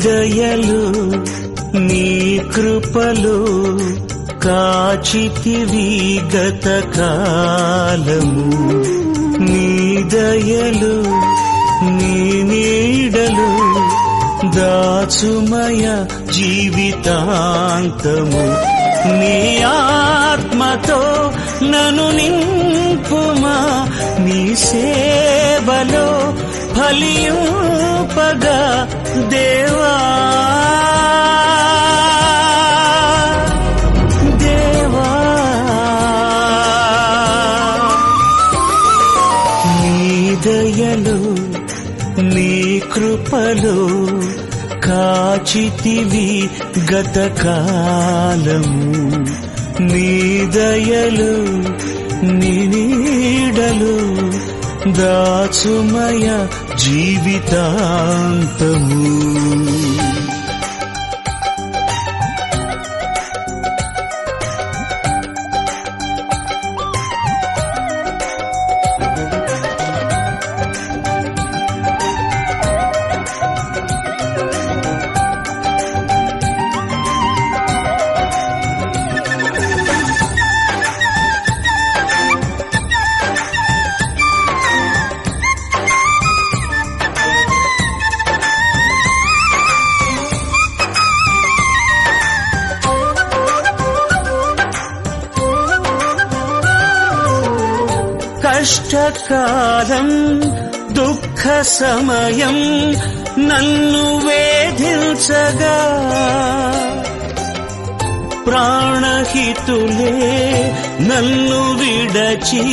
దయలు నీ కృపలు కాచితివి గత కాలము. నీ దయలు నీ నీడలు దాచుమయ జీవితాంతము. నీ ఆత్మతో నన్ను నింపుమా, నీ సేవలో ఫలింపగా దేవా. దేవా నీ దయలు నీ కృపలు కాచితివి గత కాలము. నీ దయలు నీ నీడలు దాచుమయ జీవితాంతము. కష్టకాలం దుఃఖ సమయం నన్ను వేధించగా ప్రాణహితులే నన్ను విడచి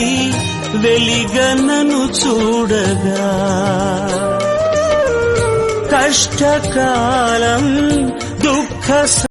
వెలిగనను చూడగా. కష్టకాలం దుఃఖ